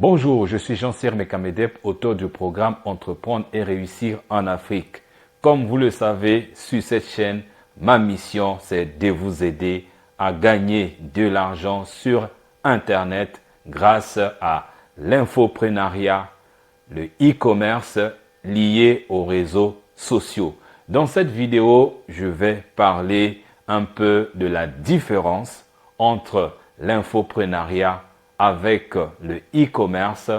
Bonjour, je suis Jean-Cyr Mekamedep, auteur du programme Entreprendre et réussir en Afrique. Comme vous le savez, sur cette chaîne, ma mission, c'est de vous aider à gagner de l'argent sur Internet grâce à l'infoprenariat, le e-commerce lié aux réseaux sociaux. Dans cette vidéo, je vais parler un peu de la différence entre l'infoprenariat avec le e-commerce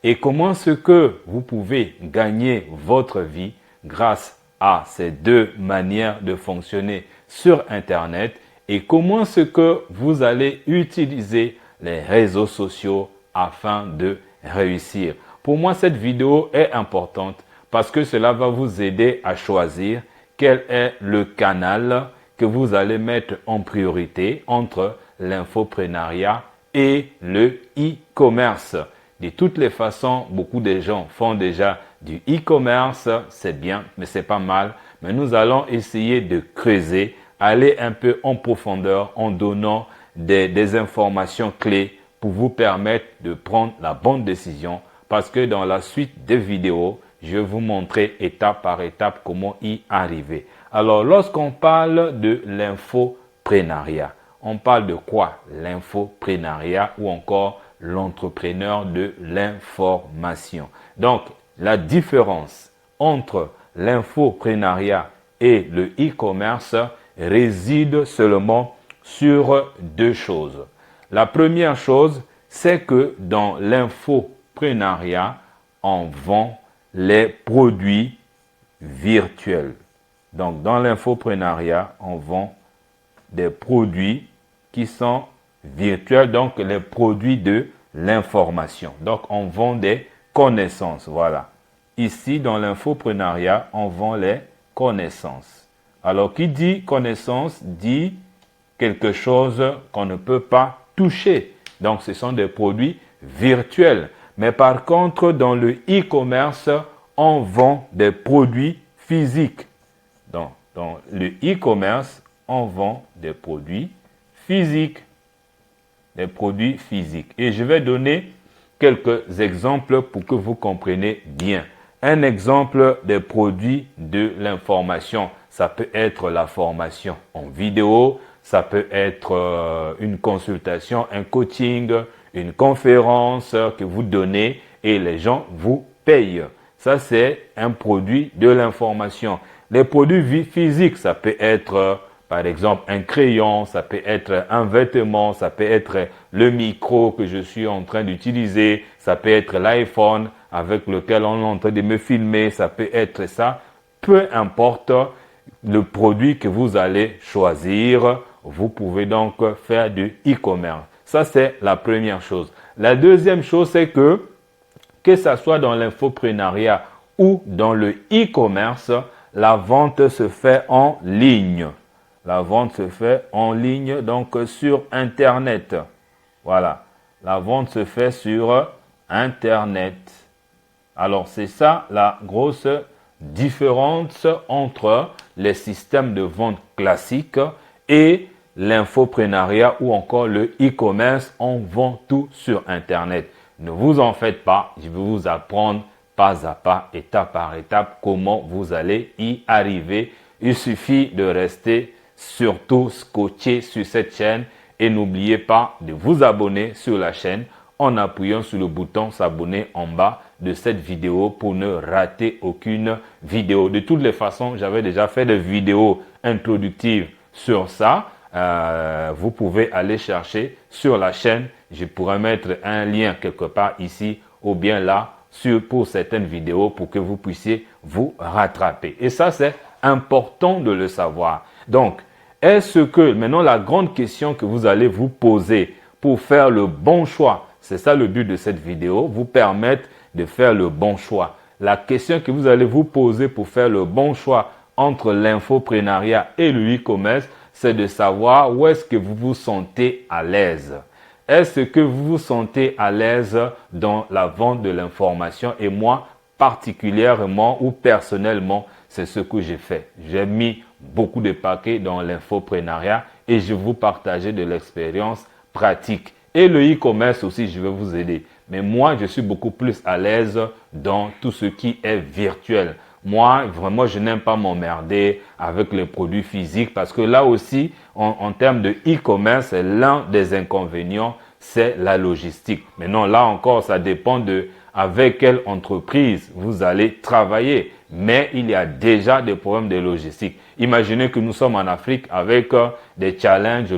et comment ce que vous pouvez gagner votre vie grâce à ces deux manières de fonctionner sur Internet et comment ce que vous allez utiliser les réseaux sociaux afin de réussir. Pour moi, cette vidéo est importante parce que cela va vous aider à choisir quel est le canal que vous allez mettre en priorité entre l'infoprenariat et le e-commerce. De toutes les façons, beaucoup de gens font déjà du e-commerce, c'est bien, mais c'est pas mal. Mais nous allons essayer de creuser, aller un peu en profondeur en donnant des informations clés pour vous permettre de prendre la bonne décision. Parce que dans la suite des vidéos, je vais vous montrer étape par étape comment y arriver. Alors, lorsqu'on parle de l'infoprenariat, on parle de quoi? L'infoprenariat ou encore l'entrepreneur de l'information. Donc, la différence entre l'infoprenariat et le e-commerce réside seulement sur deux choses. La première chose, c'est que dans l'infoprenariat, on vend les produits virtuels. Donc, dans l'infoprenariat, on vend des produits qui sont virtuels, donc les produits de l'information. Donc, on vend des connaissances, voilà. Ici, dans l'infoprenariat, on vend les connaissances. Alors, qui dit connaissance dit quelque chose qu'on ne peut pas toucher. Donc, ce sont des produits virtuels. Mais par contre, dans le e-commerce, on vend des produits physiques. Donc, dans le e-commerce, on vend des produits physiques. Des produits physiques. Et je vais donner quelques exemples pour que vous compreniez bien. Un exemple des produits de l'information, ça peut être la formation en vidéo, ça peut être une consultation, un coaching, une conférence que vous donnez et les gens vous payent. Ça, c'est un produit de l'information. Les produits physiques, ça peut être par exemple un crayon, ça peut être un vêtement, ça peut être le micro que je suis en train d'utiliser, ça peut être l'iPhone avec lequel on est en train de me filmer, ça peut être ça. Peu importe le produit que vous allez choisir, vous pouvez donc faire du e-commerce. Ça, c'est la première chose. La deuxième chose, c'est que ce soit dans l'infoprenariat ou dans le e-commerce, la vente se fait en ligne. La vente se fait en ligne, donc sur Internet. Voilà. La vente se fait sur Internet. Alors, c'est ça la grosse différence entre les systèmes de vente classiques et l'infoprenariat ou encore le e-commerce. On vend tout sur Internet. Ne vous en faites pas. Je vais vous apprendre pas à pas, étape par étape, comment vous allez y arriver. Il suffit de rester surtout scotché sur cette chaîne et n'oubliez pas de vous abonner sur la chaîne en appuyant sur le bouton s'abonner en bas de cette vidéo pour ne rater aucune vidéo. De toutes les façons, j'avais déjà fait des vidéos introductives sur ça. Vous pouvez aller chercher sur la chaîne. Je pourrais mettre un lien quelque part ici ou bien là pour certaines vidéos pour que vous puissiez vous rattraper. Et ça, c'est important de le savoir. Donc, est-ce que, maintenant la grande question que vous allez vous poser pour faire le bon choix, c'est ça le but de cette vidéo, vous permettre de faire le bon choix. La question que vous allez vous poser pour faire le bon choix entre l'infoprenariat et le e-commerce, c'est de savoir où est-ce que vous vous sentez à l'aise. Est-ce que vous vous sentez à l'aise dans la vente de l'information? Et moi, particulièrement ou personnellement, c'est ce que j'ai fait. J'ai mis beaucoup de paquets dans l'infoprenariat et je vais vous partager de l'expérience pratique. Et le e-commerce aussi, je vais vous aider. Mais moi, je suis beaucoup plus à l'aise dans tout ce qui est virtuel. Moi, vraiment, je n'aime pas m'emmerder avec les produits physiques parce que là aussi, en termes de e-commerce, l'un des inconvénients, c'est la logistique. Mais non, là encore, ça dépend de avec quelle entreprise vous allez travailler. Mais il y a déjà des problèmes de logistique. Imaginez que nous sommes en Afrique avec des challenges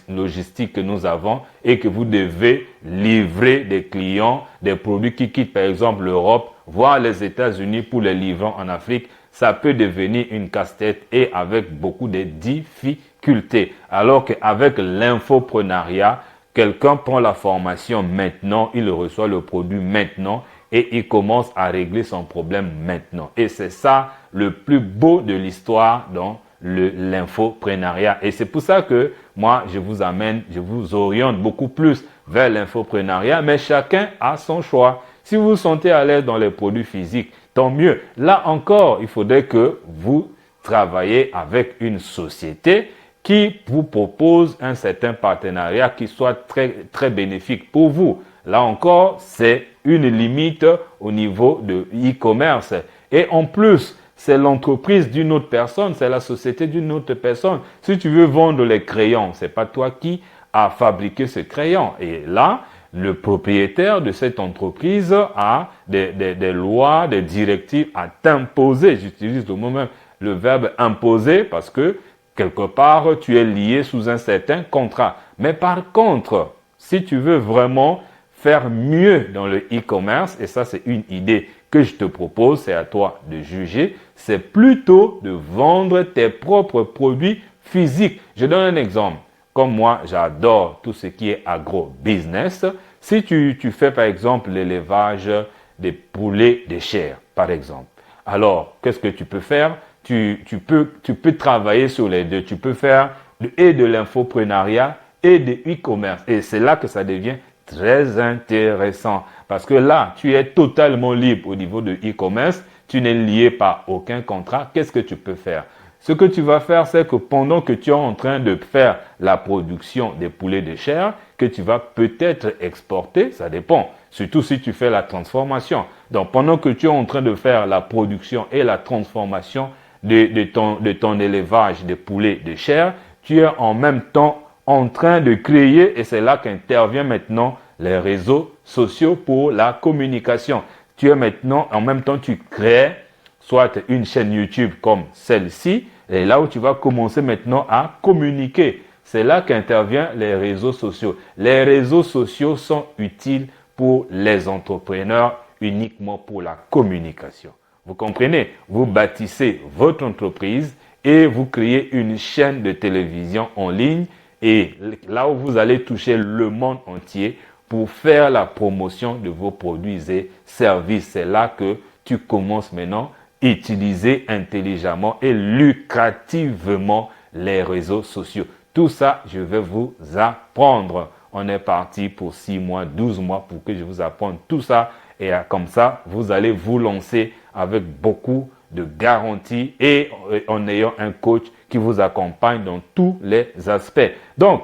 logistiques que nous avons et que vous devez livrer des clients, des produits qui quittent par exemple l'Europe, voire les États-Unis pour les livrer en Afrique. Ça peut devenir une casse-tête et avec beaucoup de difficultés. Alors qu'avec l'infoprenariat, quelqu'un prend la formation maintenant, il reçoit le produit maintenant et il commence à régler son problème maintenant. Et c'est ça le plus beau de l'histoire dans l'infoprenariat. Et c'est pour ça que moi, je vous oriente beaucoup plus vers l'infoprenariat, mais chacun a son choix. Si vous vous sentez à l'aise dans les produits physiques, tant mieux. Là encore, il faudrait que vous travaillez avec une société qui vous propose un certain partenariat qui soit très, très bénéfique pour vous. Là encore, c'est une limite au niveau de e-commerce. Et en plus, c'est l'entreprise d'une autre personne, c'est la société d'une autre personne. Si tu veux vendre les crayons, c'est pas toi qui as fabriqué ce crayon. Et là, le propriétaire de cette entreprise a des lois, des directives à t'imposer. J'utilise le mot même, le verbe imposer parce que quelque part, tu es lié sous un certain contrat. Mais par contre, si tu veux vraiment faire mieux dans le e-commerce, et ça c'est une idée que je te propose, c'est à toi de juger, c'est plutôt de vendre tes propres produits physiques. Je donne un exemple. Comme moi, j'adore tout ce qui est agro-business. Si tu fais par exemple l'élevage des poulets de chair, par exemple, alors qu'est-ce que tu peux faire? Tu peux travailler sur les deux. Tu peux faire de l'infoprenariat et de e-commerce. Et c'est là que ça devient très intéressant. Parce que là, tu es totalement libre au niveau de e-commerce. Tu n'es lié par aucun contrat. Qu'est-ce que tu peux faire? Ce que tu vas faire, c'est que pendant que tu es en train de faire la production des poulets de chair, que tu vas peut-être exporter, ça dépend. Surtout si tu fais la transformation. Donc, pendant que tu es en train de faire la production et la transformation de ton élevage de poulets de chair, tu es en même temps en train de créer, et c'est là qu'interviennent maintenant les réseaux sociaux pour la communication. Tu es maintenant, en même temps, tu crées soit une chaîne YouTube comme celle-ci, et là où tu vas commencer maintenant à communiquer. C'est là qu'interviennent les réseaux sociaux. Les réseaux sociaux sont utiles pour les entrepreneurs uniquement pour la communication. Vous comprenez? Vous bâtissez votre entreprise et vous créez une chaîne de télévision en ligne et là où vous allez toucher le monde entier pour faire la promotion de vos produits et services. C'est là que tu commences maintenant à utiliser intelligemment et lucrativement les réseaux sociaux. Tout ça, je vais vous apprendre. On est parti pour 6 mois, 12 mois pour que je vous apprenne tout ça. Et comme ça, vous allez vous lancer avec beaucoup de garanties et en ayant un coach qui vous accompagne dans tous les aspects. Donc,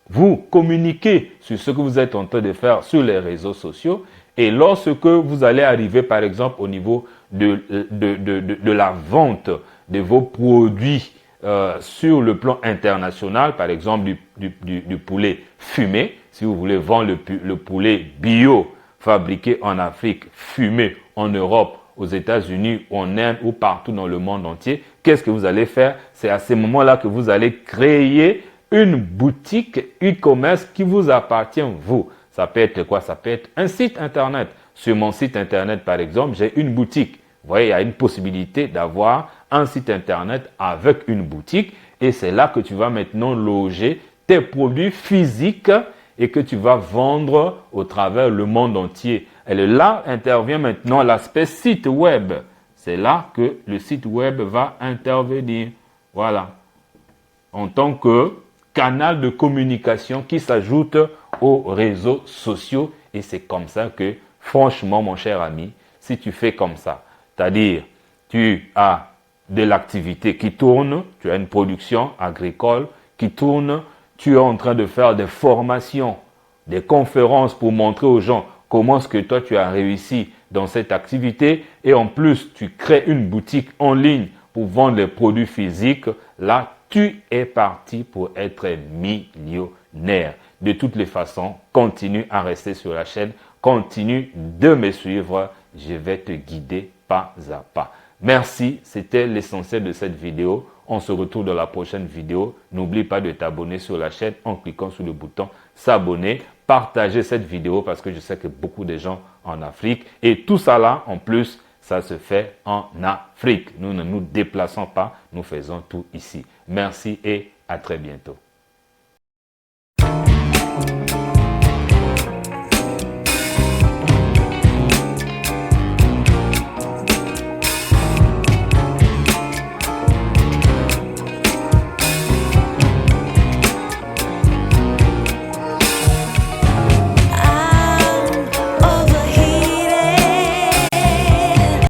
vous communiquez sur ce que vous êtes en train de faire sur les réseaux sociaux et lorsque vous allez arriver, par exemple, au niveau de la vente de vos produits sur le plan international, par exemple du poulet fumé, si vous voulez vendre le poulet bio fabriqué en Afrique, fumé en Europe, aux États-Unis, en Inde ou partout dans le monde entier, qu'est-ce que vous allez faire? C'est à ce moment-là que vous allez créer une boutique e-commerce qui vous appartient, vous. Ça peut être quoi? Ça peut être un site internet. Sur mon site internet, par exemple, j'ai une boutique. Vous voyez, il y a une possibilité d'avoir un site internet avec une boutique et c'est là que tu vas maintenant loger tes produits physiques et que tu vas vendre au travers le monde entier. Et là intervient maintenant l'aspect site web. C'est là que le site web va intervenir. Voilà. En tant que canal de communication qui s'ajoute aux réseaux sociaux. Et c'est comme ça que, franchement, mon cher ami, si tu fais comme ça, c'est-à-dire tu as de l'activité qui tourne, tu as une production agricole qui tourne, tu es en train de faire des formations, des conférences pour montrer aux gens, comment est-ce que toi tu as réussi dans cette activité et en plus tu crées une boutique en ligne pour vendre les produits physiques, là tu es parti pour être millionnaire. De toutes les façons, continue à rester sur la chaîne, continue de me suivre, je vais te guider pas à pas. Merci, c'était l'essentiel de cette vidéo. On se retrouve dans la prochaine vidéo. N'oublie pas de t'abonner sur la chaîne en cliquant sur le bouton s'abonner. Partagez cette vidéo parce que je sais que beaucoup de gens en Afrique et tout ça là, en plus, ça se fait en Afrique. Nous ne nous déplaçons pas, nous faisons tout ici. Merci et à très bientôt.